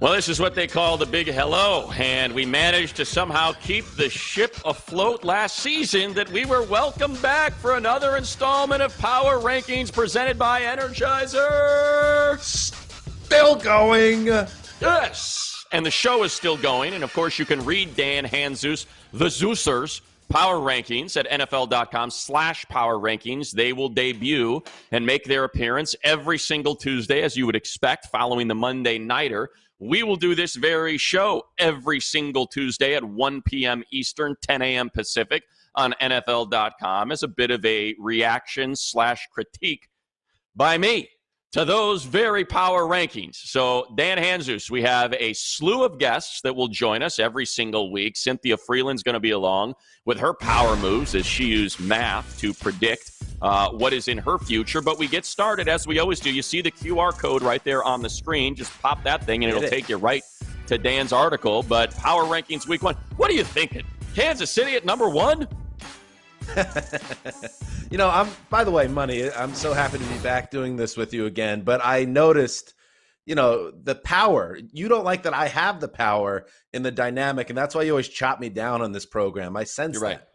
Well, this is what they call the big hello, and we managed to somehow keep the ship afloat last season that we were welcomed back for another installment of Power Rankings presented by Energizer. Still going. Yes, and the show is still going, and of course you can read Dan Hanzus, the Zeusers, Power Rankings at NFL.com/Power Rankings. They will debut and make their appearance every single Tuesday, as you would expect, following the Monday Nighter. We will do this very show every single Tuesday at 1 p.m. Eastern, 10 a.m. Pacific on NFL.com as a bit of a reaction/critique by me to those very Power Rankings. So, Dan Hanzus, we have a slew of guests that will join us every single week. Cynthia Frelund's going to be along with her power moves as she used math to predict what is in her future. But we get started, as we always do. You see the QR code right there on the screen. Just pop that thing, and it'll take you right to Dan's article. But Power Rankings Week 1. What are you thinking? Kansas City at number 1? By the way, Money, I'm so happy to be back doing this with you again, but I noticed, the power. You don't like that I have the power in the dynamic, and that's why you always chop me down on this program. I sense that.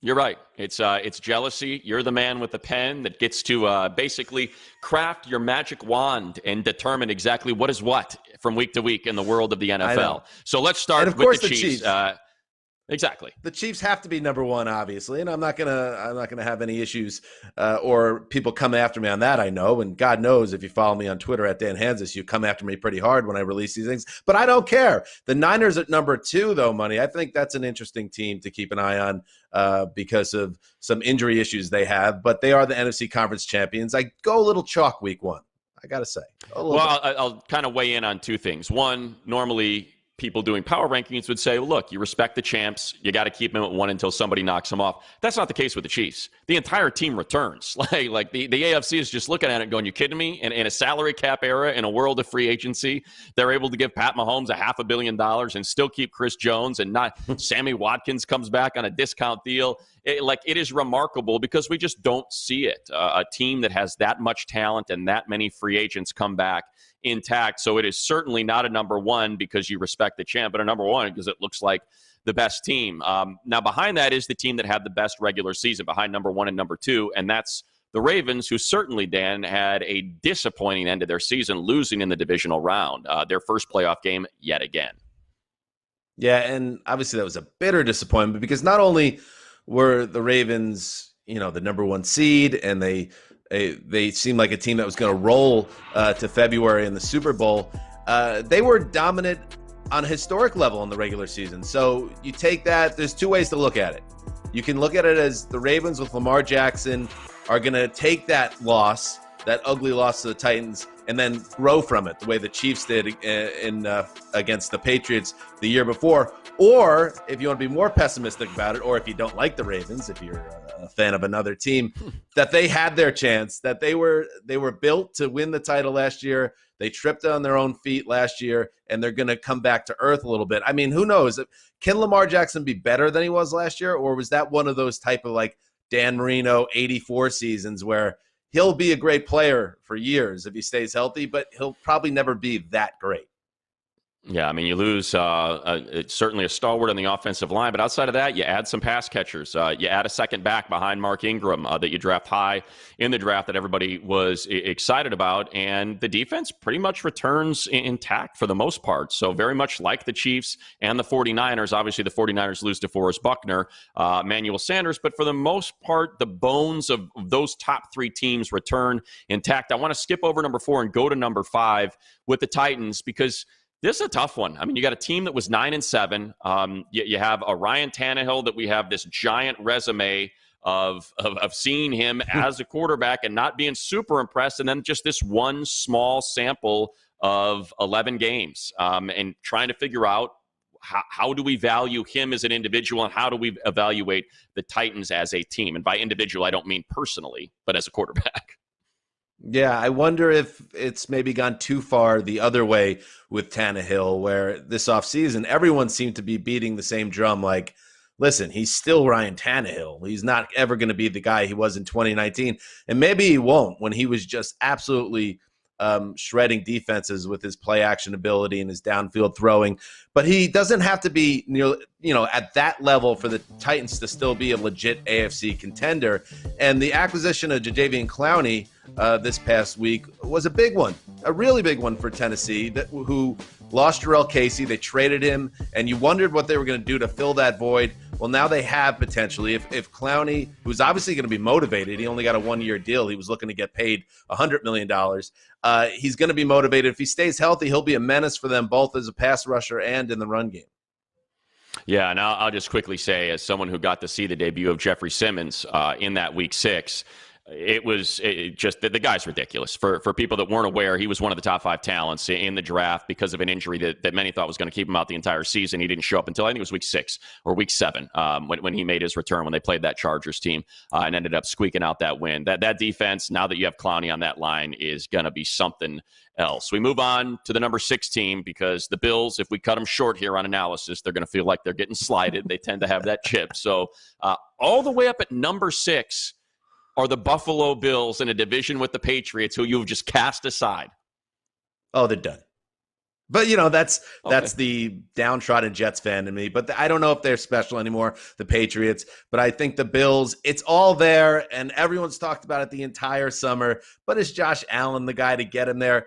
You're right. It's jealousy. You're the man with the pen that gets to basically craft your magic wand and determine exactly what is what from week to week in the world of the NFL. So let's start with the Chiefs. Exactly. The Chiefs have to be number 1, obviously, and I'm not gonna have any issues or people come after me on that. I know, and God knows if you follow me on Twitter at Dan Hanzus, you come after me pretty hard when I release these things. But I don't care. The Niners at number 2, though, Money. I think that's an interesting team to keep an eye on because of some injury issues they have. But they are the NFC Conference champions. I go a little chalk week 1. I gotta say. I'll kind of weigh in on two things. One, normally people doing power rankings would say, well, look, you respect the champs. You got to keep them at 1 until somebody knocks them off. That's not the case with the Chiefs. The entire team returns. Like the AFC is just looking at it going, you kidding me? In a salary cap era, in a world of free agency, they're able to give Pat Mahomes $500 million and still keep Chris Jones, and not Sammy Watkins comes back on a discount deal. It is remarkable because we just don't see it. A team that has that much talent and that many free agents come back intact. So it is certainly not a number 1 because you respect the champ, but a number 1 because it looks like the best team. Now, behind that is the team that had the best regular season, behind number 1 and number 2, and that's the Ravens, who certainly, Dan, had a disappointing end of their season, losing in the divisional round, their first playoff game yet again. Yeah, and obviously that was a bitter disappointment because not only were the Ravens, the number 1 seed, and they seemed like a team that was going to roll to February in the Super Bowl. They were dominant on a historic level in the regular season. So you take that. There's 2 ways to look at it. You can look at it as the Ravens with Lamar Jackson are going to take that loss, that ugly loss to the Titans, and then grow from it the way the Chiefs did against the Patriots the year before. Or if you want to be more pessimistic about it, or if you don't like the Ravens, if you're a fan of another team, that they had their chance, that they were built to win the title last year. They tripped on their own feet last year, and they're going to come back to earth a little bit. I mean, who knows? Can Lamar Jackson be better than he was last year, or was that one of those type of like Dan Marino 84 seasons where he'll be a great player for years if he stays healthy, but he'll probably never be that great? Yeah, I mean, you lose certainly a stalwart on the offensive line, but outside of that, you add some pass catchers. You add a second back behind Mark Ingram that you draft high in the draft that everybody was excited about, and the defense pretty much returns intact for the most part. So very much like the Chiefs and the 49ers. Obviously, the 49ers lose DeForest Buckner, Emmanuel Sanders, but for the most part, the bones of those top 3 teams return intact. I want to skip over number 4 and go to number 5 with the Titans because this is a tough one. I mean, you got a team that was 9-7. You have a Ryan Tannehill that we have this giant resume of seeing him as a quarterback and not being super impressed, and then just this one small sample of 11 games and trying to figure out how do we value him as an individual and how do we evaluate the Titans as a team? And by individual, I don't mean personally, but as a quarterback. Yeah, I wonder if it's maybe gone too far the other way with Tannehill, where this offseason, everyone seemed to be beating the same drum like, listen, he's still Ryan Tannehill. He's not ever going to be the guy he was in 2019. And maybe he won't when he was just absolutely shredding defenses with his play action ability and his downfield throwing. But he doesn't have to be at that level for the Titans to still be a legit AFC contender. And the acquisition of Jadeveon Clowney this past week was a big one, a really big one for Tennessee, who lost Jarrell Casey. They traded him, and you wondered what they were going to do to fill that void. Well, now they have potentially. If Clowney, who's obviously going to be motivated, he only got a one-year deal. He was looking to get paid $100 million. He's going to be motivated. If he stays healthy, he'll be a menace for them both as a pass rusher and in the run game. Yeah, and I'll just quickly say, as someone who got to see the debut of Jeffrey Simmons in that Week 6, the guy's ridiculous. For people that weren't aware, he was one of the top 5 talents in the draft because of an injury that many thought was going to keep him out the entire season. He didn't show up until I think it was Week 6 or Week 7 when he made his return when they played that Chargers team and ended up squeaking out that win. That defense, now that you have Clowney on that line, is going to be something else. We move on to the number 6 team because the Bills, if we cut them short here on analysis, they're going to feel like they're getting slighted. They tend to have that chip. So all the way up at number 6 are the Buffalo Bills in a division with the Patriots, who you've just cast aside. Oh, they're done. But, that's the downtrodden Jets fan in me. But I don't know if they're special anymore, the Patriots. But I think the Bills, it's all there, and everyone's talked about it the entire summer. But is Josh Allen the guy to get him there?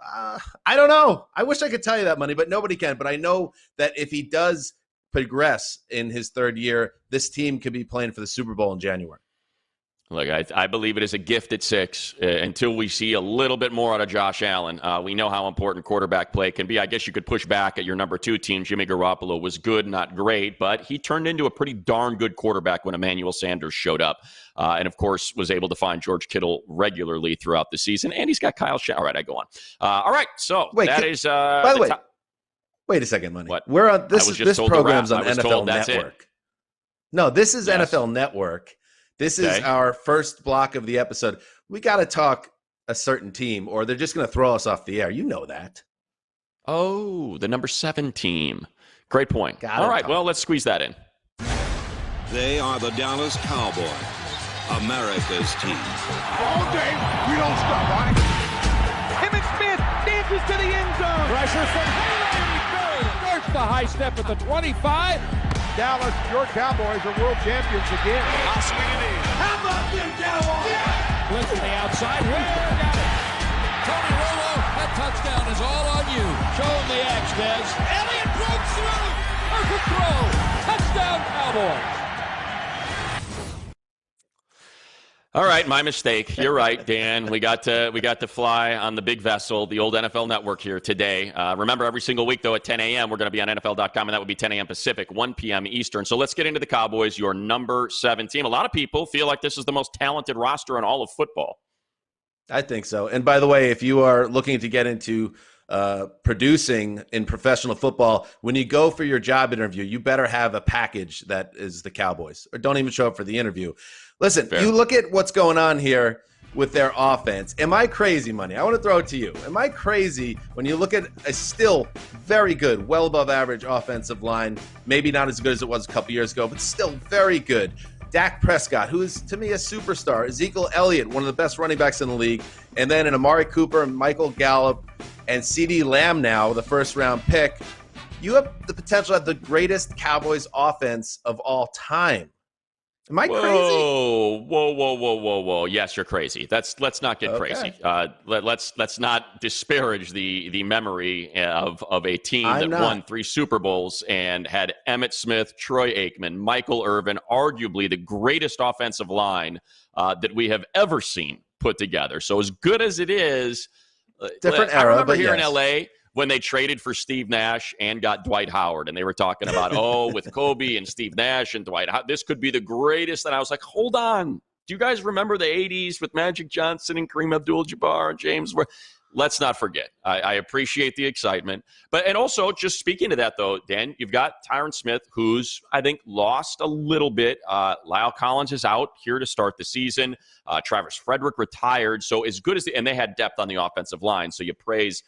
I don't know. I wish I could tell you that, Money, but nobody can. But I know that if he does progress in his third year, this team could be playing for the Super Bowl in January. Look, I believe it is a gift at 6 until we see a little bit more out of Josh Allen. We know how important quarterback play can be. I guess you could push back at your number 2 team. Jimmy Garoppolo was good, not great, but he turned into a pretty darn good quarterback when Emmanuel Sanders showed up. And, of course, was able to find George Kittle regularly throughout the season. And he's got Kyle Shanahan. All right, I go on. All right, so by the way, wait a second, Money. What? We're on this program's on NFL Network. No, this is Yes. NFL Network. This is our first block of the episode. We got to talk a certain team, or they're just going to throw us off the air. You know that. Oh, the number 7 team. Great point. All right, well, let's squeeze that in. They are the Dallas Cowboys, America's team. All day, we don't stop, right? Emmitt Smith dances to the end zone. Pressure from Haley. Starts the high step at the 25. Dallas, your Cowboys are world champions again. I'll swing it in. How about them Cowboys? Yeah. Blitz on the outside. Where got it? Tony Romo, that touchdown is all on you. Show him the X, Dez. Elliott breaks through. Perfect throw. Touchdown, Cowboys. All right, my mistake. You're right, Dan. We got to fly on the big vessel, the old NFL Network here today. Remember, every single week, though, at 10 a.m., we're going to be on NFL.com, and that would be 10 a.m. Pacific, 1 p.m. Eastern. So let's get into the Cowboys, your number 7 team. A lot of people feel like this is the most talented roster in all of football. I think so. And by the way, if you are looking to get into producing in professional football, when you go for your job interview, you better have a package that is the Cowboys, or don't even show up for the interview. Listen, Fair. You look at what's going on here with their offense. Am I crazy, Money? I want to throw it to you. Am I crazy when you look at a still very good, well above average offensive line, maybe not as good as it was a couple years ago, but still very good? Dak Prescott, who is, to me, a superstar. Ezekiel Elliott, one of the best running backs in the league. And then an Amari Cooper and Michael Gallup and CeeDee Lamb now, the first-round pick. You have the potential to have the greatest Cowboys offense of all time. Am I crazy? Whoa. Yes, you're crazy. Let's not get crazy. Let's not disparage the memory of a team won 3 Super Bowls and had Emmitt Smith, Troy Aikman, Michael Irvin, arguably the greatest offensive line that we have ever seen put together. So as good as it is, different I era, remember but here yes. in LA when they traded for Steve Nash and got Dwight Howard, and they were talking about, with Kobe and Steve Nash and Dwight Howard, this could be the greatest. And I was like, hold on. Do you guys remember the 80s with Magic Johnson and Kareem Abdul-Jabbar and James? Let's not forget. I appreciate the excitement. And also, just speaking to that, though, Dan, you've got Tyron Smith, who's, I think, lost a little bit. Lyle Collins is out here to start the season. Travis Frederick retired. So as good as and they had depth on the offensive line. So you praise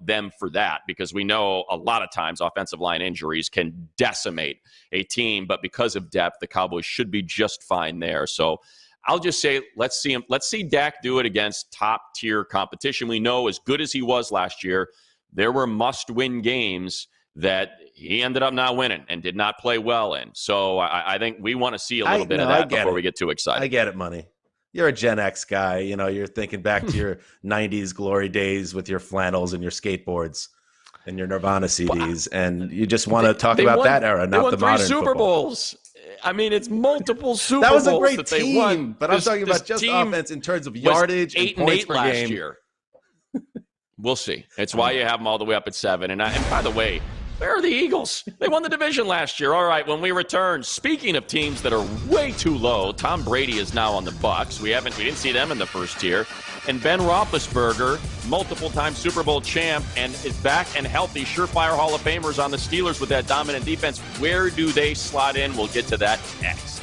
them for that, because we know a lot of times offensive line injuries can decimate a team, but because of depth, the Cowboys should be just fine there. So I'll just say, let's see Dak do it against top-tier competition. We know, as good as he was last year, there were must-win games that he ended up not winning and did not play well in. So I think we want to see a little bit of that before we get too excited. I get it, Money. You're a Gen X guy. You're thinking back to your 90s glory days with your flannels and your skateboards and your Nirvana CDs, and you just want to talk about that era, not the modern Super football. Bowls. I mean, it's multiple Super Bowls. That was a great that they won. But I'm talking about just offense in terms of yardage and points per last game. Year. We'll see. It's why you have them all the way up at 7. And by the way, where are the Eagles? They won the division last year. All right, when we return, speaking of teams that are way too low, Tom Brady is now on the Bucs. We didn't see them in the first tier. And Ben Roethlisberger, multiple-time Super Bowl champ, and is back and healthy. Surefire Hall of Famers on the Steelers with that dominant defense. Where do they slot in? We'll get to that next.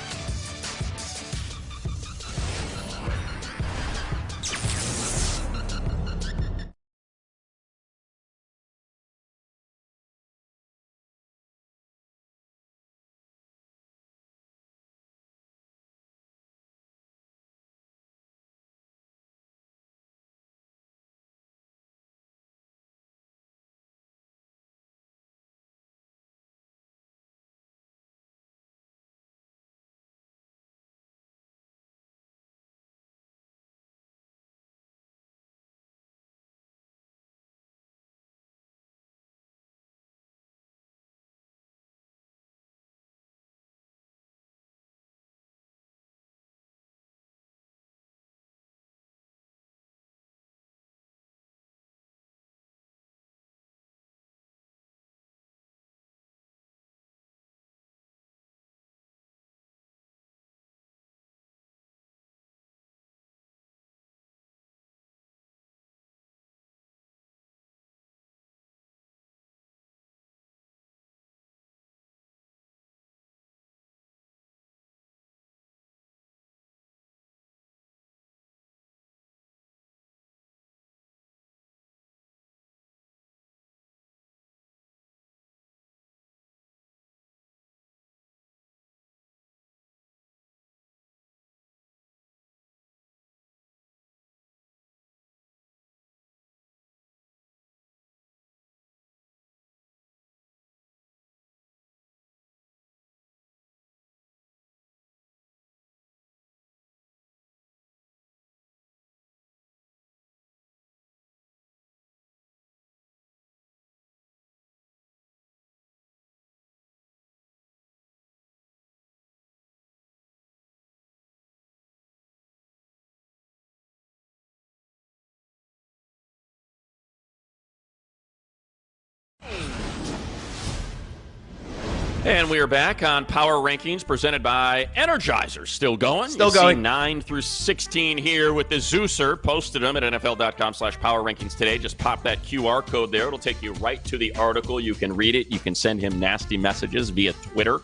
And we are back on Power Rankings presented by Energizer. Still going. Still going. See 9 through 16 here with the Zeuser. Posted them at NFL.com/Power Rankings today. Just pop that QR code there. It'll take you right to the article. You can read it. You can send him nasty messages via Twitter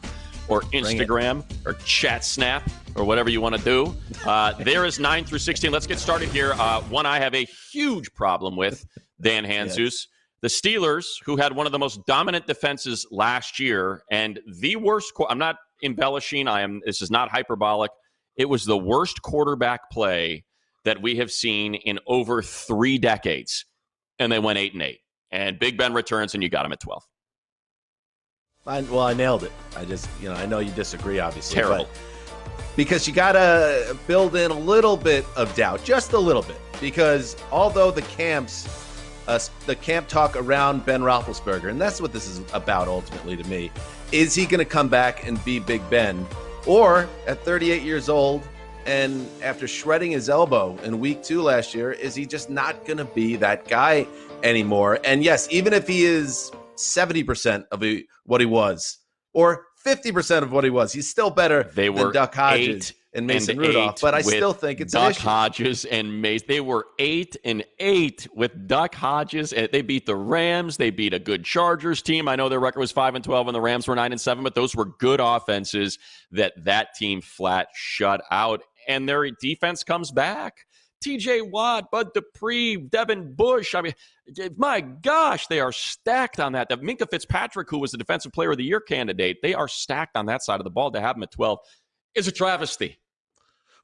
or Instagram or Chat Snap or whatever you want to do. There is 9 through 16. Let's get started here. One I have a huge problem with, Dan Hanzus. Yes. The Steelers, who had one of the most dominant defenses last year, and the worst. I'm not embellishing. This is not hyperbolic. It was the worst quarterback play that we have seen in over 3 decades, and they went 8-8. And Big Ben returns, and you got him at 12. I nailed it. I know you disagree, obviously. Terrible. Because you got to build in a little bit of doubt, just a little bit. Because although the camp talk around Ben Roethlisberger, and that's what this is about ultimately to me, is he going to come back and be Big Ben? Or at 38 years old and after shredding his elbow in week 2 last year, is he just not going to be that guy anymore? And yes, even if he is 70% of what he was or 50% of what he was, he's still better than Duck Hodges and Mason Rudolph, but I still think it's Duck Hodges and Mace. They were 8-8 with Duck Hodges. They beat the Rams. They beat a good Chargers team. I know their record was 5-12 and the Rams were 9-7, but those were good offenses that team flat shut out. And their defense comes back. T.J. Watt, Bud Dupree, Devin Bush. I mean, my gosh, they are stacked on that. Minkah Fitzpatrick, who was the Defensive Player of the Year candidate, they are stacked on that side of the ball. To have him at 12 is a travesty.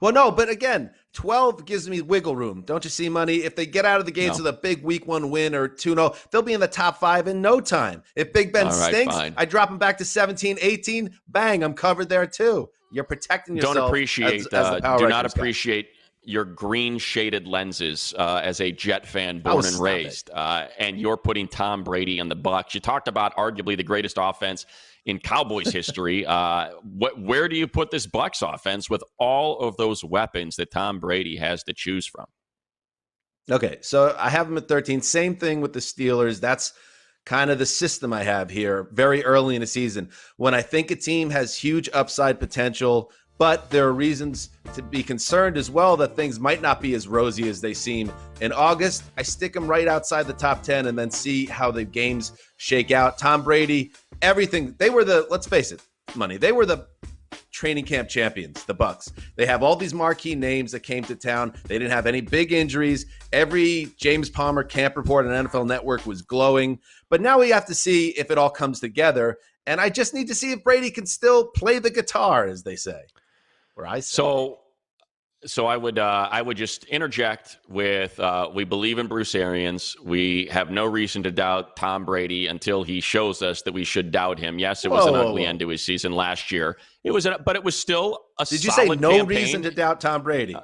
Well, no, but again, 12 gives me wiggle room. Don't you see, Money? If they get out of the gates with a big week 1 win or 2-0, they'll be in the top 5 in no time. If Big Ben stinks, fine. I drop him back to 17, 18, bang, I'm covered there too. You're protecting yourself. Don't appreciate, as the power do not appreciate your green shaded lenses as a Jet fan born and raised. And you're putting Tom Brady on the Bucs. You talked about arguably the greatest offense in Cowboys history. Where do you put this Bucs offense with all of those weapons that Tom Brady has to choose from? Okay, so I have them at 13. Same thing with the Steelers. That's kind of the system I have here very early in the season. When I think a team has huge upside potential, but there are reasons to be concerned as well that things might not be as rosy as they seem in August, I stick them right outside the top 10 and then see how the games shake out. Tom Brady, everything. They were let's face it, Money. They were the training camp champions, the Bucs. They have all these marquee names that came to town. They didn't have any big injuries. Every James Palmer camp report on NFL Network was glowing. But now we have to see if it all comes together. And I just need to see if Brady can still play the guitar, as they say. So I would just interject with we believe in Bruce Arians. We have no reason to doubt Tom Brady until he shows us that we should doubt him. Yes, it was an ugly end to his season last year. But it was still a solid Did you say no campaign. Reason to doubt Tom Brady?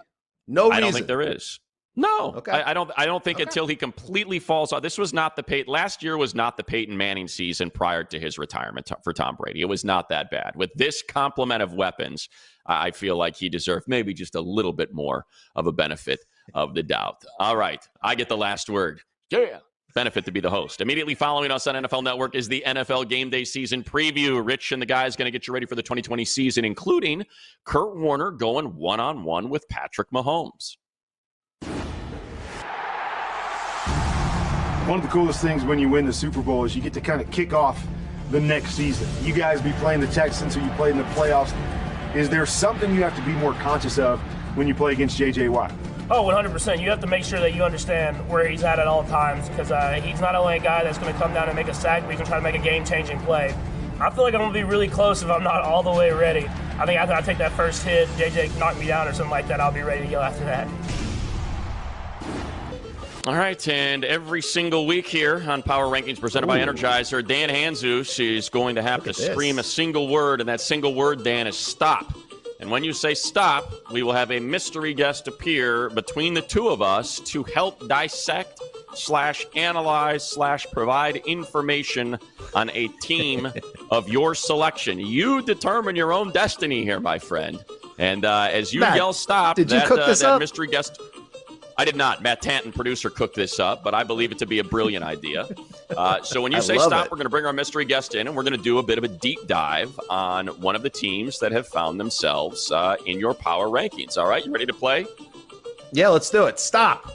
No reason. I don't think there is. No, okay. I don't think until he completely falls off. This was not last year was not the Peyton Manning season prior to his retirement for Tom Brady. It was not that bad. With this complement of weapons, I feel like he deserved maybe just a little bit more of a benefit of the doubt. All right, I get the last word. Yeah. Benefit to be the host. Immediately following us on NFL Network is the NFL Game Day season preview. Rich and the guys going to get you ready for the 2020 season, including Kurt Warner going one-on-one with Patrick Mahomes. One of the coolest things when you win the Super Bowl is you get to kind of kick off the next season. You guys be playing the Texans who you played in the playoffs. Is there something you have to be more conscious of when you play against J.J. Watt? Oh, 100%. You have to make sure that you understand where he's at all times because he's not only a guy that's going to come down and make a sack, but he's going to try to make a game-changing play. I feel like I'm going to be really close if I'm not all the way ready. I think after I take that first hit, J.J. knock me down or something like that, I'll be ready to go after that. All right, and every single week here on Power Rankings presented by Energizer, Dan Hanzus is going to have to scream a single word, and that single word, Dan, is stop. And when you say stop, we will have a mystery guest appear between the two of us to help dissect / analyze / provide information on a team of your selection. You determine your own destiny here, my friend. And as you Matt, yell stop, did you cook this that up? mystery guest... I did not. Matt Tanton, producer, cooked this up, but I believe it to be a brilliant idea. So when you say stop, we're going to bring our mystery guest in, and we're going to do a bit of a deep dive on one of the teams that have found themselves in your power rankings. All right, you ready to play? Yeah, let's do it. Stop.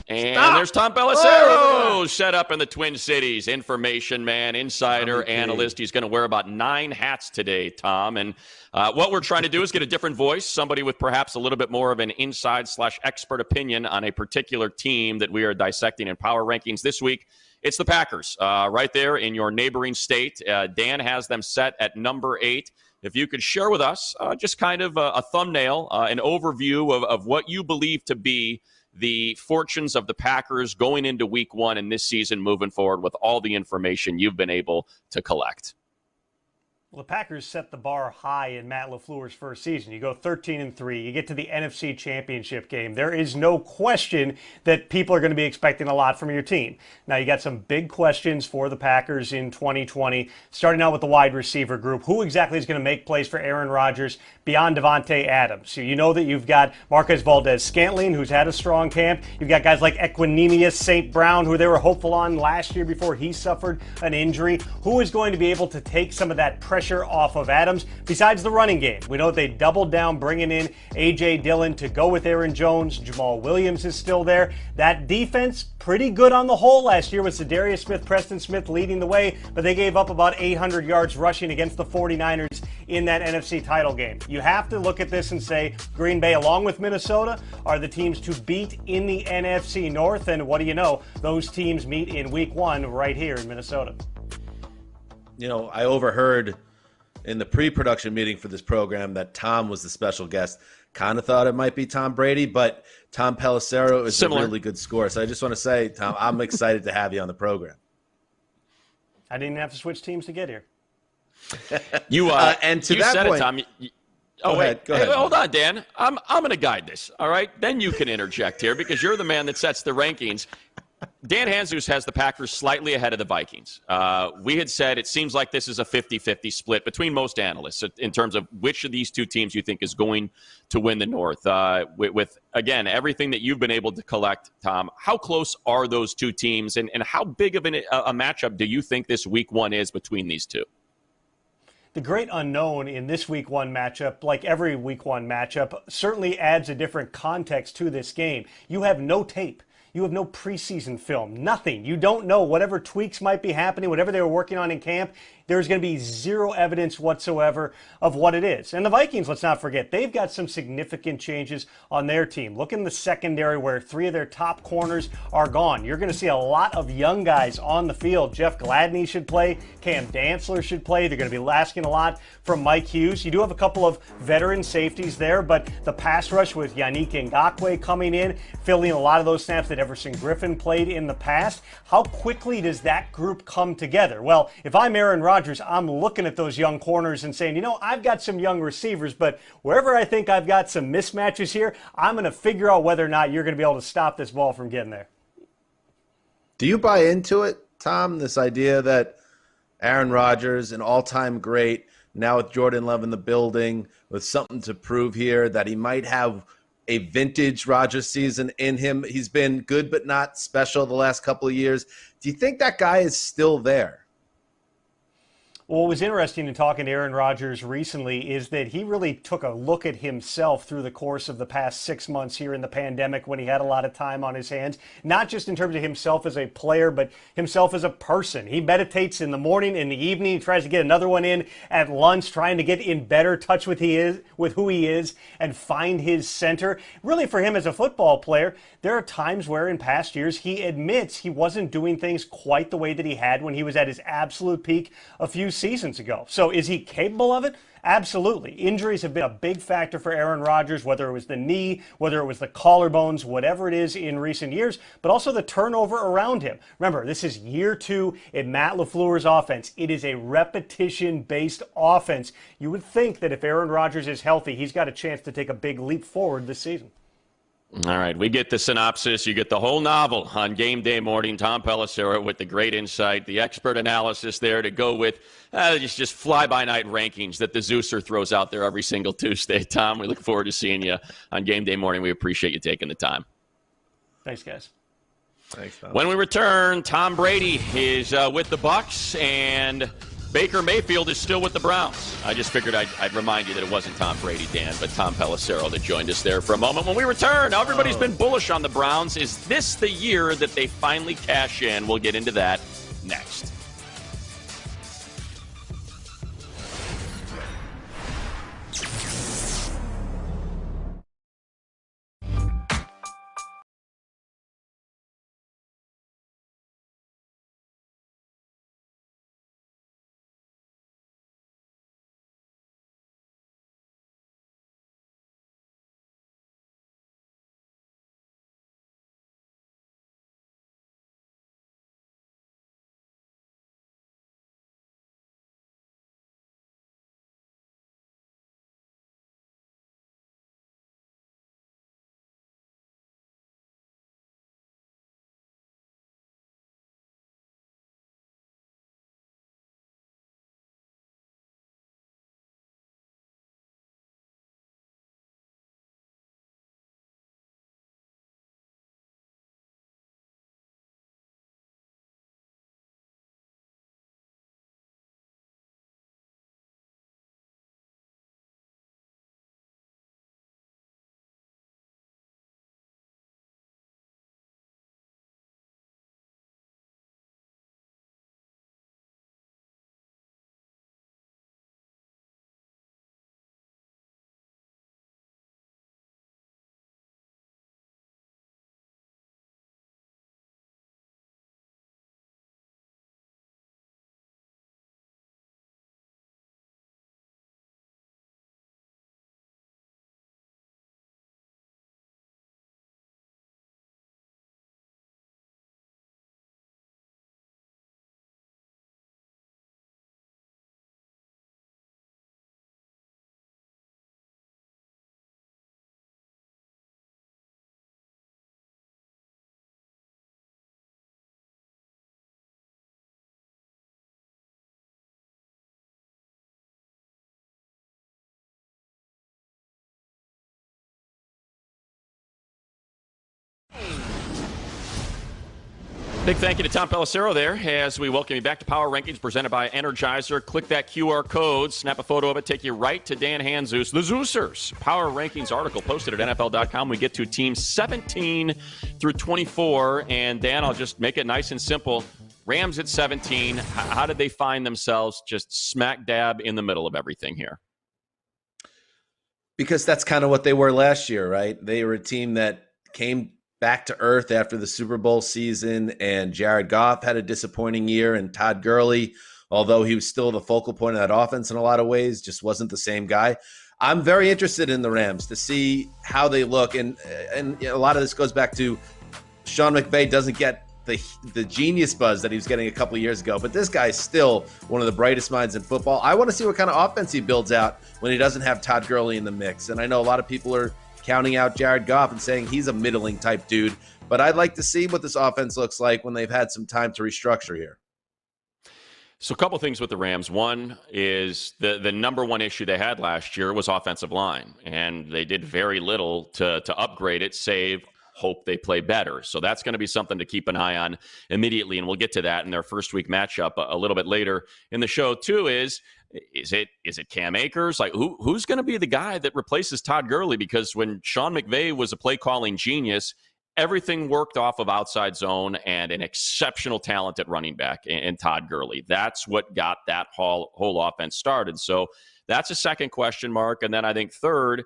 And there's Tom Pelissero, set up in the Twin Cities. Information man, insider, analyst. He's going to wear about 9 hats today, Tom. And what we're trying to do is get a different voice, somebody with perhaps a little bit more of an inside / expert opinion on a particular team that we are dissecting in Power Rankings this week. It's the Packers, right there in your neighboring state. Dan has them set at number 8. If you could share with us just kind of a thumbnail, an overview of what you believe to be the fortunes of the Packers going into week 1 in this season moving forward with all the information you've been able to collect. Well, the Packers set the bar high in Matt LaFleur's first season. You go 13-3. You get to the NFC Championship game. There is no question that people are going to be expecting a lot from your team. Now, you got some big questions for the Packers in 2020, starting out with the wide receiver group. Who exactly is going to make plays for Aaron Rodgers beyond Devontae Adams? So you know that you've got Marquez Valdez-Scantling, who's had a strong camp. You've got guys like Equanimeous St. Brown, who they were hopeful on last year before he suffered an injury. Who is going to be able to take some of that pressure off of Adams besides the running game? We know they doubled down bringing in A.J. Dillon to go with Aaron Jones. Jamal Williams is still there. That defense, pretty good on the whole last year with Za'Darius Smith, Preston Smith leading the way, but they gave up about 800 yards rushing against the 49ers in that NFC title game. You have to look at this and say Green Bay, along with Minnesota, are the teams to beat in the NFC North, and what do you know? Those teams meet in week 1 right here in Minnesota. You know, I overheard in the pre-production meeting for this program that Tom was the special guest. Kind of thought it might be Tom Brady, but Tom Pelissero is Similar. a really good scorer. So I just want to say, Tom, I'm excited to have you on the program. I didn't even have to switch teams to get here. You and to you that said point, it, Tom. Go ahead. Hey, hold on, Dan. I'm going to guide this. All right, then you can interject here because you're the man that sets the rankings. Dan Hanzus has the Packers slightly ahead of the Vikings. We had said it seems like this is a 50-50 split between most analysts in terms of which of these two teams you think is going to win the North. With again, everything that you've been able to collect, Tom, how close are those two teams, and how big of a matchup do you think this Week 1 is between these two? The great unknown in this Week 1 matchup, like every Week 1 matchup, certainly adds a different context to this game. You have no tape. You have no preseason film, nothing. You don't know whatever tweaks might be happening, whatever they were working on in camp. There's going to be zero evidence whatsoever of what it is. And the Vikings, let's not forget, they've got some significant changes on their team. Look in the secondary where 3 of their top corners are gone. You're going to see a lot of young guys on the field. Jeff Gladney should play. Cam Dantzler should play. They're going to be asking a lot from Mike Hughes. You do have a couple of veteran safeties there, but the pass rush with Yannick Ngakoue coming in, filling a lot of those snaps that Everson Griffin played in the past. How quickly does that group come together? Well, if I'm Aaron Rodgers, I'm looking at those young corners and saying, I've got some young receivers, but wherever I think I've got some mismatches here, I'm going to figure out whether or not you're going to be able to stop this ball from getting there. Do you buy into it, Tom, this idea that Aaron Rodgers, an all-time great, now with Jordan Love in the building, with something to prove here, that he might have a vintage Rodgers season in him? He's been good but not special the last couple of years. Do you think that guy is still there? Well, what was interesting in talking to Aaron Rodgers recently is that he really took a look at himself through the course of the past 6 months here in the pandemic when he had a lot of time on his hands, not just in terms of himself as a player, but himself as a person. He meditates in the morning, in the evening, he tries to get another one in at lunch, trying to get in better touch with who he is and find his center. Really, for him as a football player, there are times where in past years he admits he wasn't doing things quite the way that he had when he was at his absolute peak a few seasons ago. So is he capable of it? Absolutely. Injuries have been a big factor for Aaron Rodgers, whether it was the knee, whether it was the collarbones, whatever it is in recent years, but also the turnover around him. Remember, this is year 2 in Matt LaFleur's offense. It is a repetition-based offense. You would think that if Aaron Rodgers is healthy, he's got a chance to take a big leap forward this season. All right, we get the synopsis. You get the whole novel on game day morning. Tom Pelissero with the great insight, the expert analysis there to go with just fly-by-night rankings that the Zeuser throws out there every single Tuesday. Tom, we look forward to seeing you on game day morning. We appreciate you taking the time. Thanks, guys. Thanks, Tom. When we return, Tom Brady is with the Bucs, and Baker Mayfield is still with the Browns. I just figured I'd remind you that it wasn't Tom Brady, Dan, but Tom Pelissero that joined us there for a moment. When we return, everybody's been bullish on the Browns. Is this the year that they finally cash in? We'll get into that next. Big thank you to Tom Pelissero there as we welcome you back to Power Rankings presented by Energizer. Click that QR code, snap a photo of it, take you right to Dan Hanzus, the Zeusers Power Rankings article posted at NFL.com. We get to teams 17 through 24. And Dan, I'll just make it nice and simple. Rams at 17. How did they find themselves just smack dab in the middle of everything here? Because that's kind of what they were last year, right? They were a team that came back to earth after the Super Bowl season, and Jared Goff had a disappointing year, and Todd Gurley, although he was still the focal point of that offense in a lot of ways, just wasn't the same guy. I'm very interested in the Rams to see how they look, and a lot of this goes back to Sean McVay doesn't get the genius buzz that he was getting a couple of years ago, but this guy's still one of the brightest minds in football. I want to see what kind of offense he builds out when he doesn't have Todd Gurley in the mix, and I know a lot of people are counting out Jared Goff and saying he's a middling type dude. But I'd like to see what this offense looks like when they've had some time to restructure here. So a couple things with the Rams. One is the number one issue they had last year was offensive line, and they did very little to upgrade it, save hope they play better. So that's going to be something to keep an eye on immediately, and we'll get to that in their first week matchup a little bit later in the show. Two is it Cam Akers? Like who's going to be the guy that replaces Todd Gurley? Because when Sean McVay was a play calling genius, everything worked off of outside zone and an exceptional talent at running back in Todd Gurley. That's what got that whole offense started. So that's a second question mark. And then I think third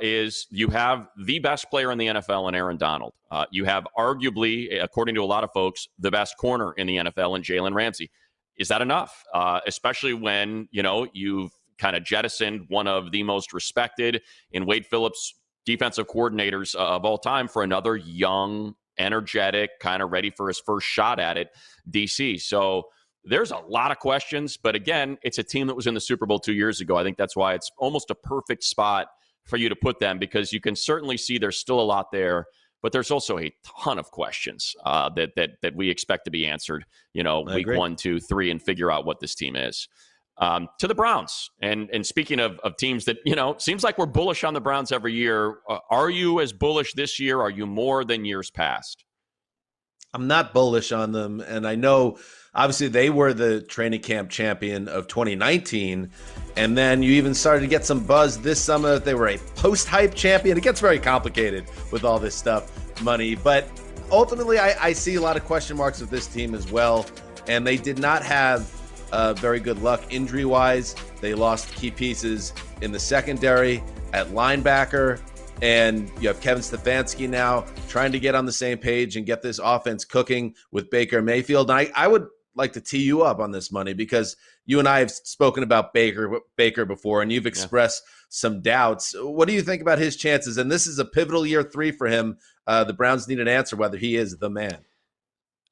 is you have the best player in the NFL in Aaron Donald. You have arguably, according to a lot of folks, the best corner in the NFL in Jalen Ramsey. Is that enough? Especially when, you've kind of jettisoned one of the most respected in Wade Phillips defensive coordinators of all time for another young, energetic, kind of ready for his first shot at it, DC. So there's a lot of questions. But again, it's a team that was in the Super Bowl 2 years ago. I think that's why it's almost a perfect spot for you to put them, because you can certainly see there's still a lot there. But there's also a ton of questions that we expect to be answered, week 1, 2, 3, and figure out what this team is. To the Browns, and speaking of teams that, seems like we're bullish on the Browns every year. Are you as bullish this year? Are you more than years past? I'm not bullish on them, and I know obviously they were the training camp champion of 2019, and then you even started to get some buzz this summer that they were a post-hype champion. It gets very complicated with all this stuff, money, but ultimately I see a lot of question marks with this team as well, and they did not have very good luck injury-wise. They lost key pieces in the secondary at linebacker, and you have Kevin Stefanski now trying to get on the same page and get this offense cooking with Baker Mayfield. And I would like to tee you up on this, money, because you and I have spoken about Baker before, and you've expressed some doubts. What do you think about his chances? And this is a pivotal year 3 for him. The Browns need an answer whether he is the man.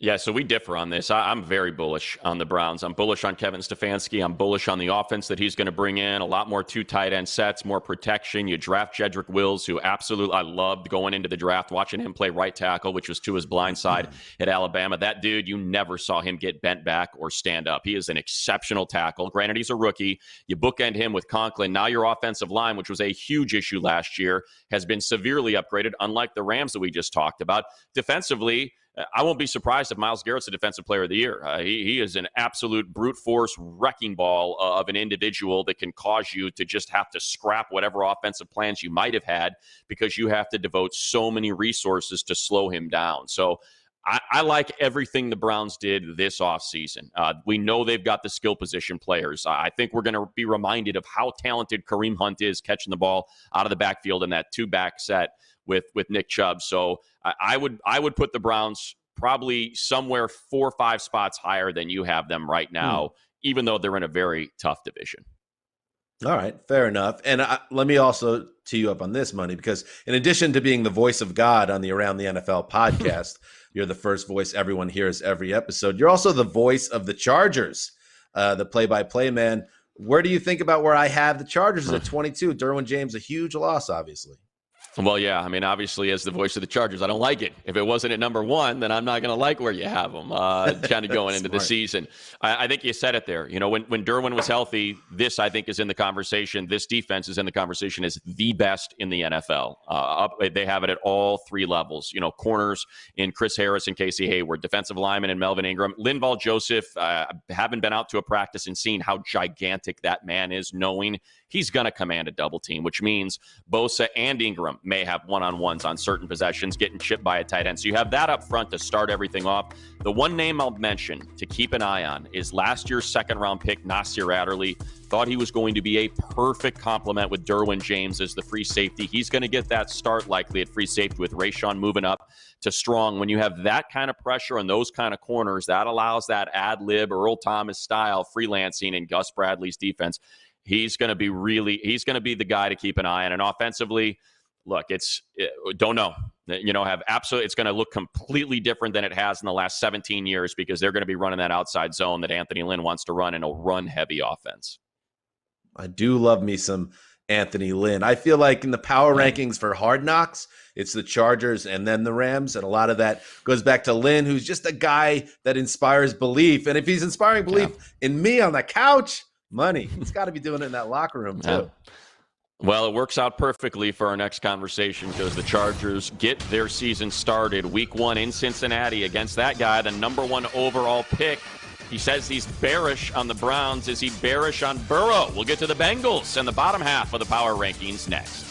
Yeah, so we differ on this. I'm very bullish on the Browns. I'm bullish on Kevin Stefanski. I'm bullish on the offense that he's going to bring in. A lot more 2 tight end sets, more protection. You draft Jedrick Wills, who absolutely I loved going into the draft, watching him play right tackle, which was to his blind side at Alabama. That dude, you never saw him get bent back or stand up. He is an exceptional tackle. Granted, he's a rookie. You bookend him with Conklin. Now your offensive line, which was a huge issue last year, has been severely upgraded, unlike the Rams that we just talked about. Defensively, I won't be surprised if Myles Garrett's the Defensive Player of the Year. He is an absolute brute force wrecking ball of an individual that can cause you to just have to scrap whatever offensive plans you might have had because you have to devote so many resources to slow him down. So I like everything the Browns did this offseason. We know they've got the skill position players. I think we're going to be reminded of how talented Kareem Hunt is catching the ball out of the backfield in that 2-back set with Nick Chubb. So I would put the Browns probably somewhere 4 or 5 spots higher than you have them right now, even though they're in a very tough division. All right, fair enough. And let me also tee you up on this, money, because in addition to being the voice of God on the Around the NFL podcast, you're the first voice everyone hears every episode. You're also the voice of the Chargers, the play-by-play man. Where do you think about where I have the Chargers at 22? Derwin James, a huge loss, obviously. Well, yeah. I mean, obviously, as the voice of the Chargers, I don't like it. If it wasn't at number one, then I'm not going to like where you have them kind of going into the season. I think you said it there. You know, when Derwin was healthy, this, I think, is in the conversation. This defense is in the conversation as the best in the NFL. They have it at all three levels. You know, corners in Chris Harris and Casey Hayward, defensive linemen in Melvin Ingram. Linval Joseph, haven't been out to a practice and seen how gigantic that man is, knowing he's going to command a double team, which means Bosa and Ingram may have one-on-ones on certain possessions, getting chipped by a tight end. So you have that up front to start everything off. The one name I'll mention to keep an eye on is last year's second-round pick, Nasir Adderley. Thought he was going to be a perfect complement with Derwin James as the free safety. He's going to get that start likely at free safety with Rayshon moving up to strong. When you have that kind of pressure on those kind of corners, that allows that ad-lib Earl Thomas style freelancing in Gus Bradley's defense. He's going to be the guy to keep an eye on. And offensively, look, don't know. You know, it's going to look completely different than it has in the last 17 years because they're going to be running that outside zone that Anthony Lynn wants to run in a run-heavy offense. I do love me some Anthony Lynn. I feel like in the power rankings for Hard Knocks, it's the Chargers and then the Rams. And a lot of that goes back to Lynn, who's just a guy that inspires belief. And if he's inspiring belief in me on the couch, money. He's got to be doing it in that locker room, too. Well, it works out perfectly for our next conversation because the Chargers get their season started week 1 in Cincinnati against that guy, the number 1 overall pick. He says he's bearish on the Browns. Is he bearish on Burrow? We'll get to the Bengals and the bottom half of the power rankings next.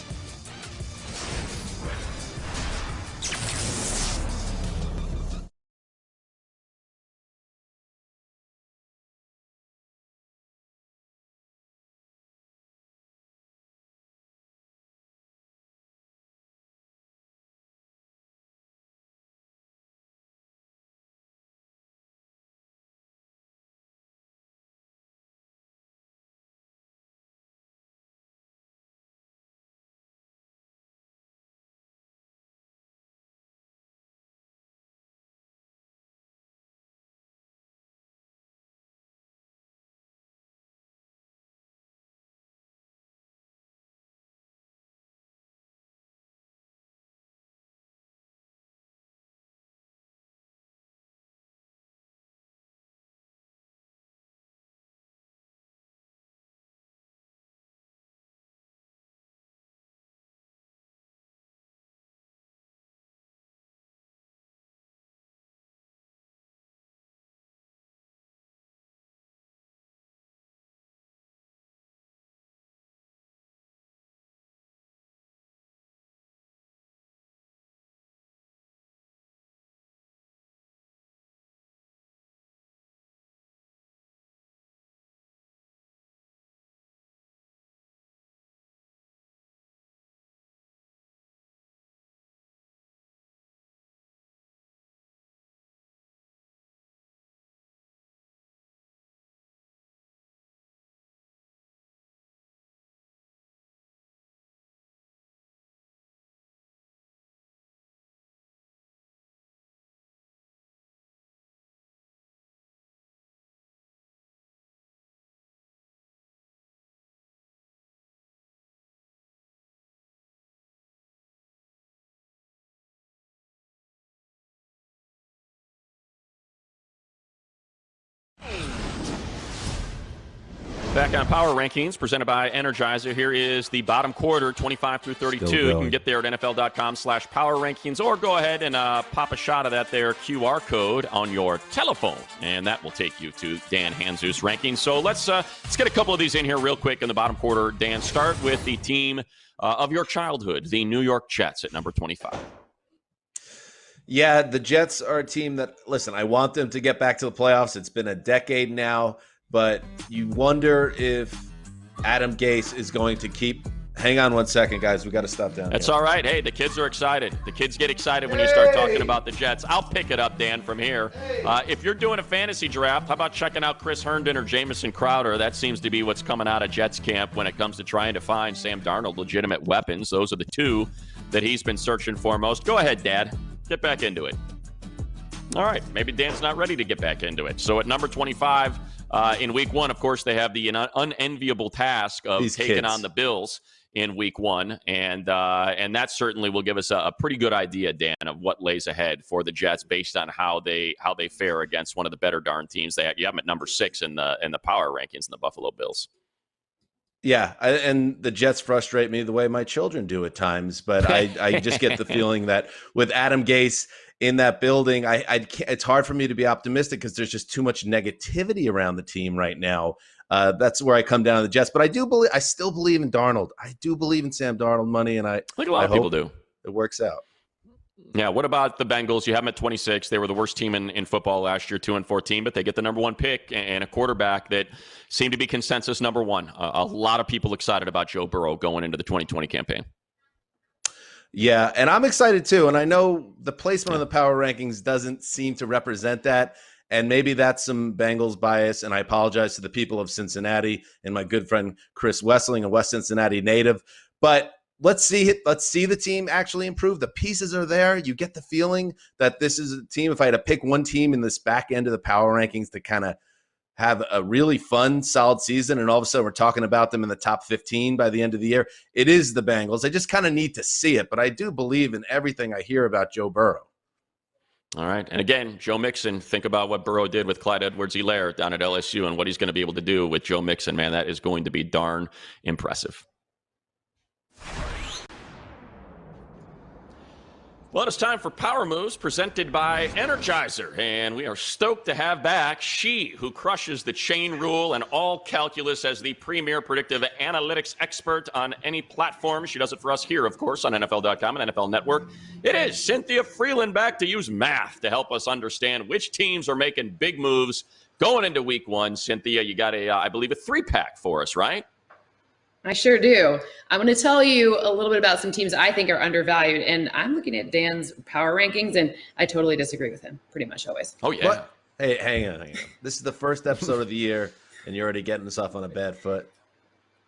Back on Power Rankings, presented by Energizer. Here is the bottom quarter, 25 through 32. You can get there at NFL.com/Power Rankings, or go ahead and pop a shot of that there QR code on your telephone, and that will take you to Dan Hanzus' rankings. So let's get a couple of these in here real quick in the bottom quarter. Dan, start with the team of your childhood, the New York Jets at number 25. Yeah, the Jets are a team that, listen, I want them to get back to the playoffs. It's been a decade now. But you wonder if Adam Gase is going to keep. Hang on one second, guys. We got to stop down. That's all right. Hey, the kids are excited. The kids get excited when you start talking about the Jets. I'll pick it up, Dan, from here. If you're doing a fantasy draft, how about checking out Chris Herndon or Jamison Crowder? That seems to be what's coming out of Jets camp when it comes to trying to find Sam Darnold legitimate weapons. Those are the two that he's been searching for most. Go ahead, Dad. Get back into it. All right. Maybe Dan's not ready to get back into it. So at number 25, in week 1, of course, they have the unenviable task of taking on the Bills. in week one. And that certainly will give us a pretty good idea, Dan, of what lays ahead for the Jets based on how they fare against one of the better darn teams. You have them at number 6 in the power rankings in the Buffalo Bills. Yeah, and the Jets frustrate me the way my children do at times, but I just get the feeling that with Adam Gase in that building, it's hard for me to be optimistic because there's just too much negativity around the team right now. That's where I come down to the Jets, but I still believe in Darnold. I do believe in Sam Darnold money, and I think a lot of people do. It works out. Yeah, what about the Bengals? You have them at 26. They were the worst team in football last year, 2-14, but they get the number 1 pick and a quarterback that seemed to be consensus number 1. A lot of people excited about Joe Burrow going into the 2020 campaign. Yeah, and I'm excited too. And I know the placement on the power rankings doesn't seem to represent that. And maybe that's some Bengals bias. And I apologize to the people of Cincinnati and my good friend Chris Wessling, a West Cincinnati native. But let's see the team actually improve. The pieces are there. You get the feeling that this is a team. If I had to pick one team in this back end of the power rankings to kind of have a really fun, solid season, and all of a sudden we're talking about them in the top 15 by the end of the year, it is the Bengals. I just kind of need to see it, but I do believe in everything I hear about Joe Burrow. All right. And again, Joe Mixon, think about what Burrow did with Clyde Edwards-Helaire down at LSU and what he's going to be able to do with Joe Mixon. Man, that is going to be darn impressive. Well, it's time for Power Moves presented by Energizer, and we are stoked to have back she who crushes the chain rule and all calculus as the premier predictive analytics expert on any platform. She does it for us here, of course, on NFL.com and NFL Network. It is Cynthia Frelund back to use math to help us understand which teams are making big moves going into week one. Cynthia, you got I believe, a 3-pack for us, right? I sure do. I'm going to tell you a little bit about some teams I think are undervalued, and I'm looking at Dan's power rankings, and I totally disagree with him pretty much always. Oh, yeah. What? Hey, hang on. This is the first episode of the year, and you're already getting us off on a bad foot.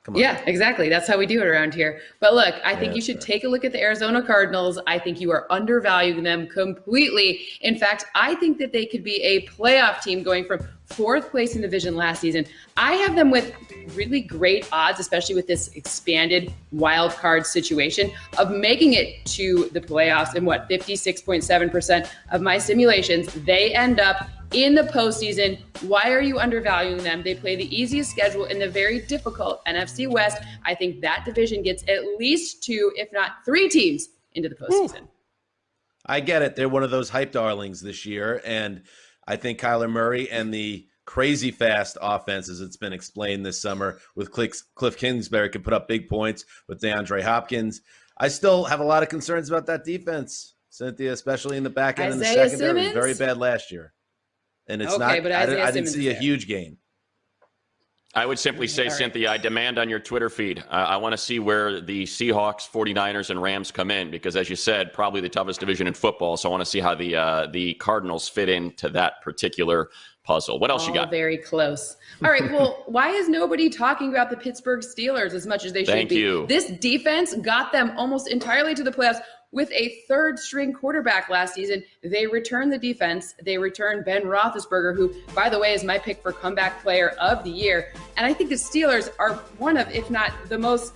Come on. Yeah, exactly. That's how we do it around here. But look, I think you should take a look at the Arizona Cardinals. I think you are undervaluing them completely. In fact, I think that they could be a playoff team going from 4th place in the division last season. I have them with really great odds, especially with this expanded wild card situation, of making it to the playoffs. And 56.7% of my simulations, they end up in the postseason. Why are you undervaluing them? They play the easiest schedule in the very difficult NFC West. I think that division gets at least 2, if not 3 teams into the postseason. I get it. They're one of those hype darlings this year. And I think Kyler Murray and the crazy fast offense, as it's been explained this summer, with Cliff Kingsbury can put up big points with DeAndre Hopkins. I still have a lot of concerns about that defense, Cynthia, especially in the back end and the secondary. It was very bad last year. And it's not, but I didn't see a huge game. I would simply say, Cynthia, I demand on your Twitter feed, I want to see where the Seahawks, 49ers, and Rams come in, because as you said, probably the toughest division in football. So I want to see how the Cardinals fit into that particular puzzle. What else you got? Very close. All right. Well, why is nobody talking about the Pittsburgh Steelers as much as they should be? Thank you. This defense got them almost entirely to the playoffs with a 3rd-string quarterback last season. They returned the defense. They returned Ben Roethlisberger, who, by the way, is my pick for comeback player of the year. And I think the Steelers are one of, if not the most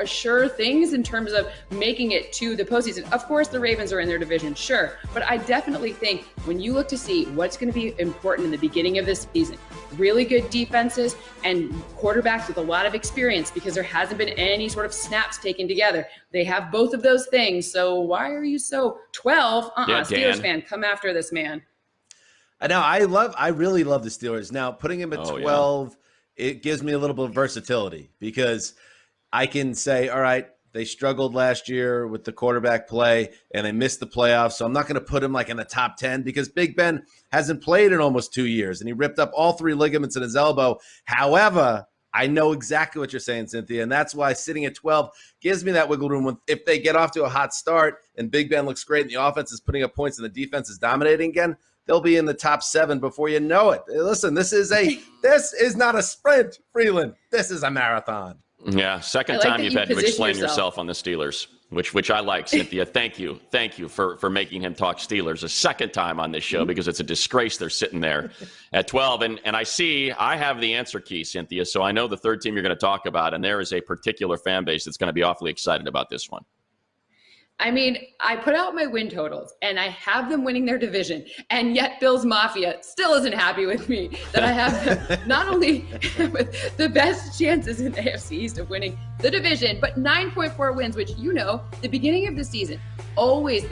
sure things in terms of making it to the postseason. Of course, the Ravens are in their division, sure. But I definitely think when you look to see what's going to be important in the beginning of this season, really good defenses and quarterbacks with a lot of experience, because there hasn't been any sort of snaps taken together. They have both of those things. So why are you so 12? Steelers fan, come after this man. I know. I really love the Steelers. Now, putting him at 12, it gives me a little bit of versatility, because I can say, all right, they struggled last year with the quarterback play and they missed the playoffs. So I'm not going to put him like in the top 10, because Big Ben hasn't played in almost 2 years and he ripped up all 3 ligaments in his elbow. However, I know exactly what you're saying, Cynthia, and that's why sitting at 12 gives me that wiggle room. If they get off to a hot start and Big Ben looks great and the offense is putting up points and the defense is dominating again, they'll be in the top 7 before you know it. Listen, this is not a sprint, Frelund. This is a marathon. Yeah, second time you've had to explain yourself on the Steelers. which I like, Cynthia. Thank you for making him talk Steelers a second time on this show, because it's a disgrace they're sitting there at 12. And I have the answer key, Cynthia, so I know the third team you're going to talk about, and there is a particular fan base that's going to be awfully excited about this one. I mean, I put out my win totals, and I have them winning their division, and yet Bills Mafia still isn't happy with me that I have them not only with the best chances in the AFC East of winning the division, but 9.4 wins, which, the beginning of the season, always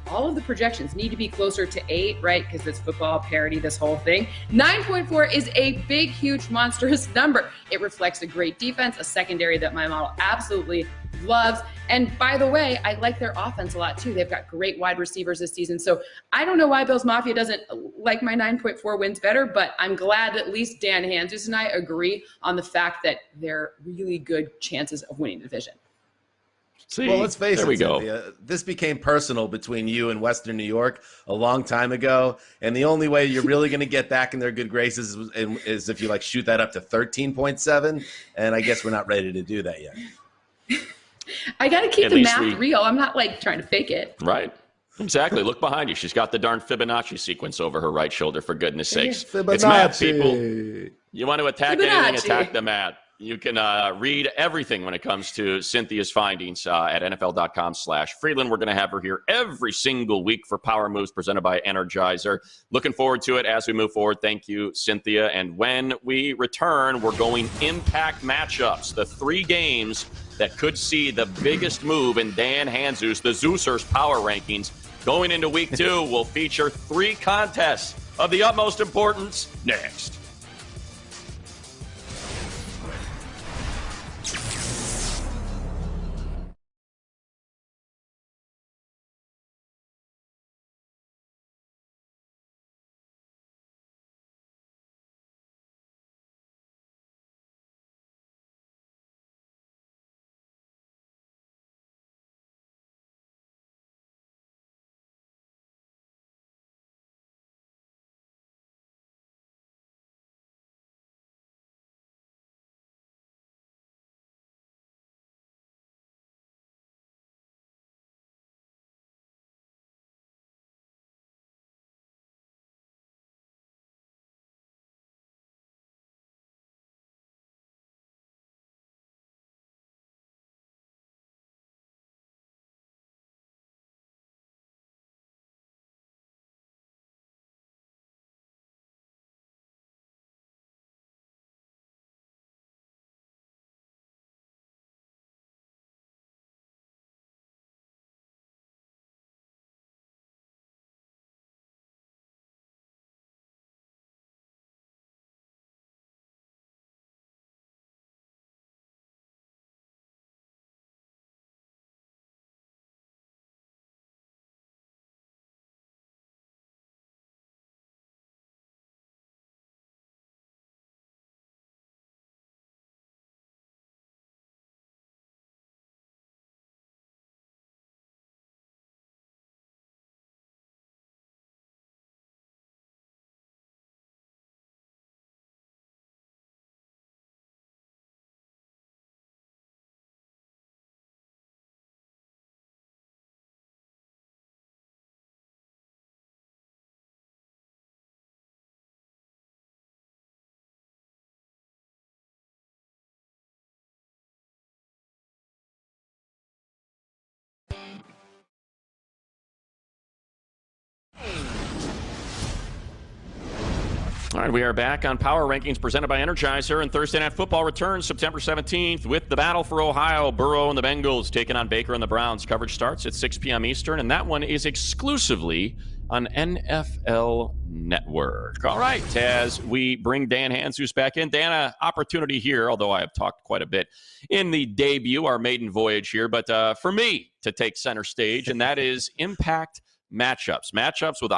all of the projections need to be closer to 8, right? Because it's football parity, this whole thing. 9.4 is a big, huge, monstrous number. It reflects a great defense, a secondary that my model absolutely loves. And by the way, I like their offense a lot too. They've got great wide receivers this season. So I don't know why Bills Mafia doesn't like my 9.4 wins better, but I'm glad that at least Dan Hanzus and I agree on the fact that they're really good chances of winning the division. See, well, let's face there it, we go. Cynthia, this became personal between you and Western New York a long time ago, and the only way you're really going to get back in their good graces is if you shoot that up to 13.7, and I guess we're not ready to do that yet. I got to keep the math real. I'm not trying to fake it. Right. Exactly. Look behind you. She's got the darn Fibonacci sequence over her right shoulder, for goodness sakes. Fibonacci. It's math, people. You want to attack anything, attack the math. You can read everything when it comes to Cynthia's findings at NFL.com/Frelund. We're going to have her here every single week for Power Moves presented by Energizer. Looking forward to it as we move forward. Thank you, Cynthia. And when we return, we're going impact matchups, the 3 games that could see the biggest move in Dan Hanzus, the Zeusers power rankings. Going into week 2, we'll feature 3 contests of the utmost importance next. All right, we are back on Power Rankings presented by Energizer, and Thursday Night Football returns September 17th with the battle for Ohio. Burrow and the Bengals taking on Baker and the Browns. Coverage starts at 6 p.m. Eastern, and that one is exclusively on NFL Network. All right, as we bring Dan Hanzus back in. Dan, an opportunity here, although I have talked quite a bit in the debut, our maiden voyage here, but for me to take center stage, and that is impact matchups that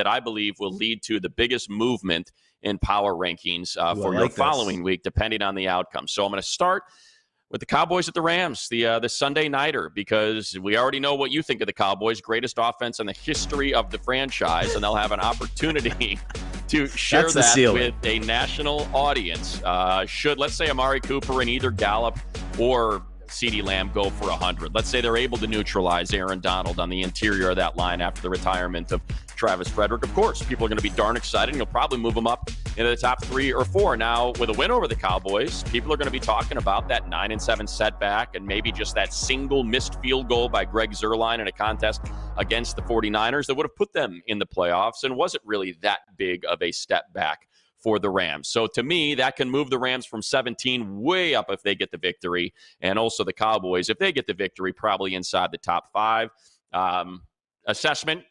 I believe will lead to the biggest movement in power rankings for your following week, depending on the outcome. So I'm going to start with the Cowboys at the Rams, the Sunday nighter, because we already know what you think of the Cowboys, greatest offense in the history of the franchise, and they'll have an opportunity to share that with a national audience. Should, let's say, Amari Cooper and either Gallup or CeeDee Lamb go for 100. Let's say they're able to neutralize Aaron Donald on the interior of that line after the retirement of Travis Frederick. Of course, people are going to be darn excited, and you'll probably move them up into the top 3 or 4. Now, with a win over the Cowboys, people are going to be talking about that 9-7 setback and maybe just that single missed field goal by Greg Zuerlein in a contest against the 49ers that would have put them in the playoffs and wasn't really that big of a step back for the Rams. So to me, that can move the Rams from 17 way up if they get the victory, and also the Cowboys, if they get the victory, probably inside the top 5.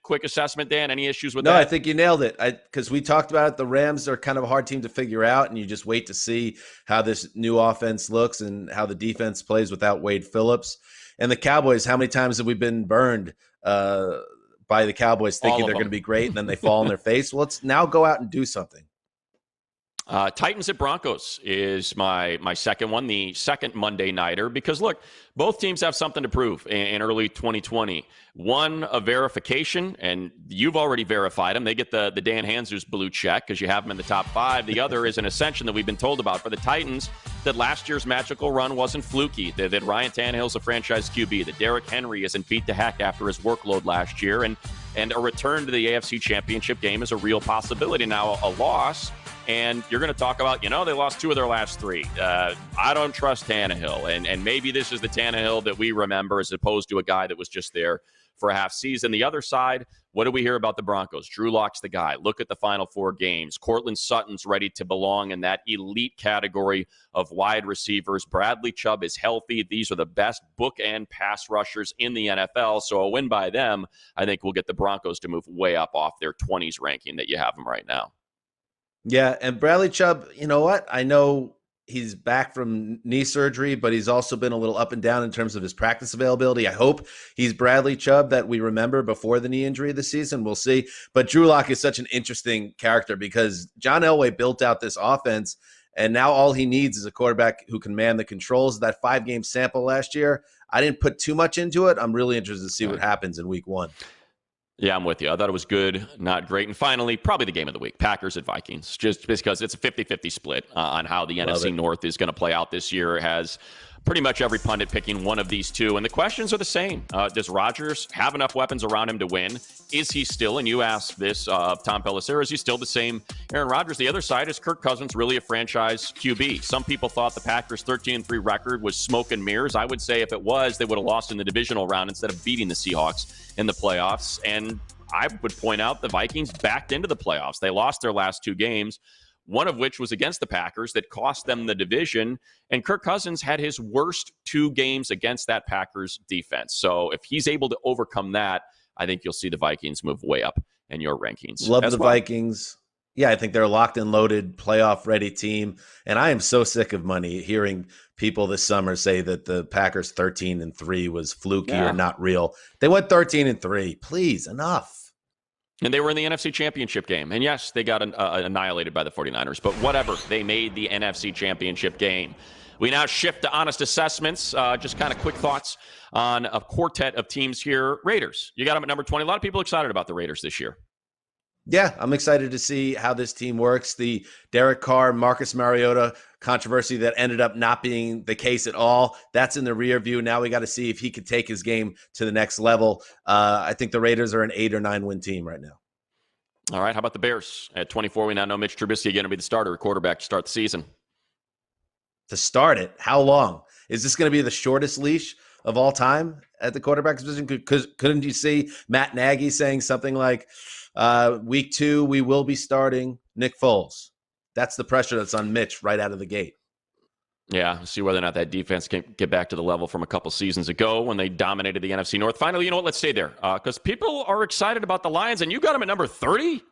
Quick assessment, Dan, any issues with that? No, I think you nailed it. Because we talked about it, the Rams are kind of a hard team to figure out, and you just wait to see how this new offense looks and how the defense plays without Wade Phillips. And the Cowboys, how many times have we been burned by the Cowboys thinking they're going to be great, and then they fall on their face? Well, let's now go out and do something. Titans at Broncos is my second one, the second Monday nighter, because look, both teams have something to prove in early 2020. One, a verification, and you've already verified them. They get the Dan Hanzus blue check because you have them in the top 5. The other is an ascension that we've been told about for the Titans, that last year's magical run wasn't fluky, that Ryan Tannehill's a franchise QB, that Derrick Henry isn't beat to heck after his workload last year, and a return to the AFC Championship game is a real possibility. Now, a loss, and you're going to talk about, they lost 2 of their last 3. I don't trust Tannehill, and maybe this is the Tannehill that we remember as opposed to a guy that was just there for a half season. The other side, what do we hear about the Broncos? Drew Lock's the guy. Look at the final 4 games. Cortland Sutton's ready to belong in that elite category of wide receivers. Bradley Chubb is healthy. These are the best book and pass rushers in the NFL. So a win by them, I think, will get the Broncos to move way up off their 20s ranking that you have them right now. Yeah, and Bradley Chubb, you know what? I know he's back from knee surgery, but he's also been a little up and down in terms of his practice availability. I hope he's Bradley Chubb that we remember before the knee injury this season. We'll see. But Drew Lock is such an interesting character because John Elway built out this offense, and now all he needs is a quarterback who can man the controls. That 5-game sample last year, I didn't put too much into it. I'm really interested to see what happens in week 1. Yeah, I'm with you. I thought it was good, not great. And finally, probably the game of the week, Packers at Vikings, just because it's a 50-50 split on how the NFC North is going to play out this year. It has pretty much every pundit picking one of these 2. And the questions are the same. Does Rodgers have enough weapons around him to win? Is he still, and you asked this of Tom Pelissero, is he still the same Aaron Rodgers? The other side, is Kirk Cousins really a franchise QB? Some people thought the Packers' 13-3 record was smoke and mirrors. I would say if it was, they would have lost in the divisional round instead of beating the Seahawks in the playoffs. And I would point out the Vikings backed into the playoffs. They lost their last 2 games, one of which was against the Packers that cost them the division. And Kirk Cousins had his worst 2 games against that Packers defense. So if he's able to overcome that, I think you'll see the Vikings move way up in your rankings. Love the Vikings. Yeah, I think they're a locked and loaded, playoff-ready team. And I am so sick of hearing people this summer say that the Packers 13-3 was fluky or not real. They went 13-3. Please, enough. And they were in the NFC Championship game. And yes, they got annihilated by the 49ers. But whatever, they made the NFC Championship game. We now shift to honest assessments. Just kind of quick thoughts on a quartet of teams here. Raiders, you got them at number 20. A lot of people excited about the Raiders this year. Yeah, I'm excited to see how this team works. The Derek Carr, Marcus Mariota controversy that ended up not being the case at all, that's in the rear view. Now we got to see if he could take his game to the next level. I think the Raiders are an 8 or 9 win team right now. All right, how about the Bears? At 24, we now know Mitch Trubisky going to be the starter at quarterback to start the season. To start it, how long? Is this going to be the shortest leash of all time at the quarterback position? Couldn't you see Matt Nagy saying something like, week 2, we will be starting Nick Foles? That's the pressure that's on Mitch right out of the gate. Yeah, see whether or not that defense can get back to the level from a couple seasons ago when they dominated the NFC North. Finally, you know what? Let's stay there because people are excited about the Lions, and you got them at number 30?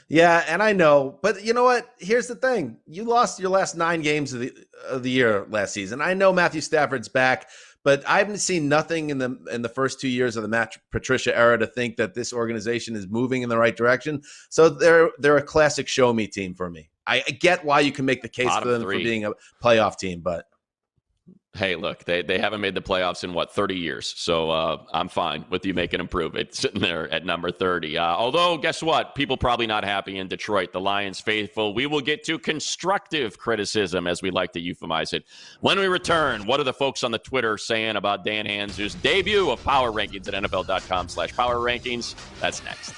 Yeah, and I know, but you know what? Here's the thing. You lost your last 9 games of the year last season. I know Matthew Stafford's back, but I haven't seen nothing in the first 2 years of the Matt Patricia era to think that this organization is moving in the right direction. So they're a classic show me team for me. I get why you can make the case for them for being a playoff team, but Hey, look, they haven't made the playoffs in, 30 years. So I'm fine with you making them prove it, sitting there at number 30. Although, guess what? People probably not happy in Detroit. The Lions faithful. We will get to constructive criticism, as we like to euphemize it. When we return, what are the folks on the Twitter saying about Dan Hanzu's debut of Power Rankings at NFL.com/Power Rankings? That's next.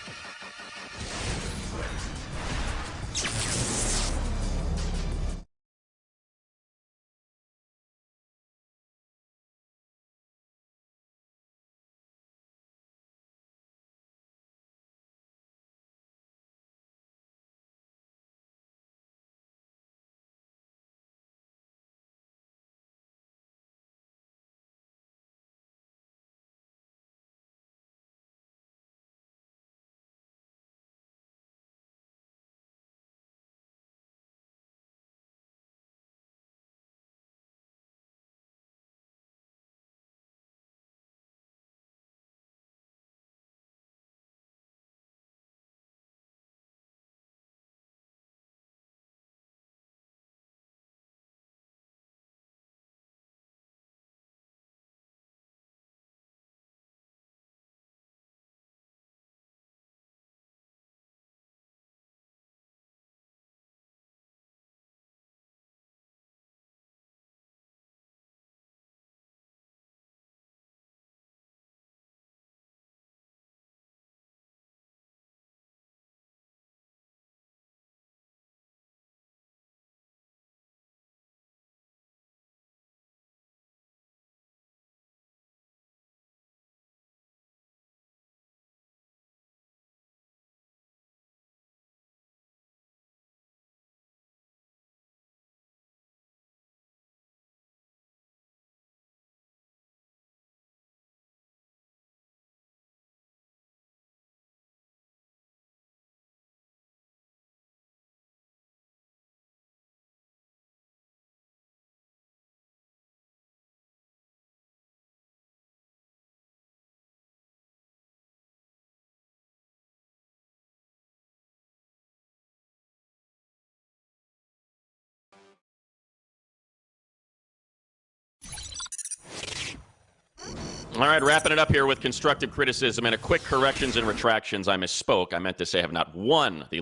All right, wrapping it up here with constructive criticism and a quick corrections and retractions. I misspoke. I meant to say the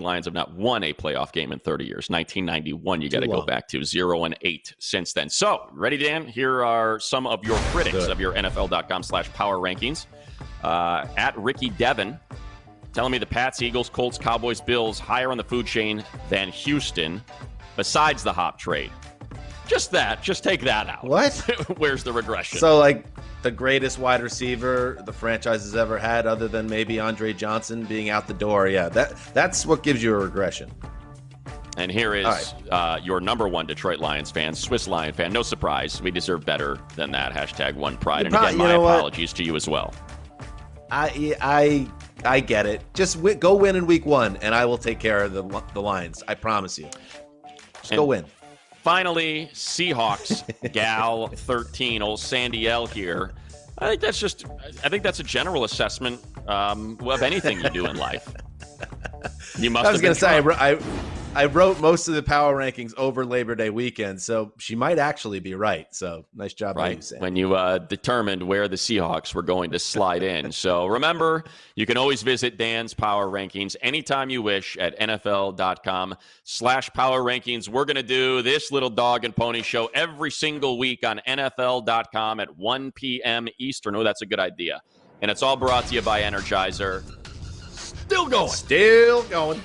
Lions have not won a playoff game in 30 years. 1991, you got to go back to 0-8 since then. So, ready, Dan? Here are some of your critics of your NFL.com/Power Rankings. At Ricky Devin, telling me the Pats, Eagles, Colts, Cowboys, Bills higher on the food chain than Houston, besides the Hop trade. Just take that out. What? Where's the regression? So, like, the greatest wide receiver the franchise has ever had, other than maybe Andre Johnson being out the door. Yeah, that's what gives you a regression. And here is your number one Detroit Lions fan, Swiss Lion fan. No surprise. We deserve better than that. #OnePride. And again, my apologies to you as well. I get it. Just go win in week 1, and I will take care of the Lions. I promise you. Just go win. Finally, Seahawks gal 13, old Sandy L here. I think that's a general assessment of anything you do in life. You must. I was going to say I wrote most of the power rankings over Labor Day weekend, so she might actually be right. So nice job by you, Sam. When you determined where the Seahawks were going to slide in. So remember, you can always visit Dan's Power Rankings anytime you wish at NFL.com/Power Rankings. We're going to do this little dog and pony show every single week on NFL.com at 1 p.m. Eastern. Oh, that's a good idea. And it's all brought to you by Energizer. Still going.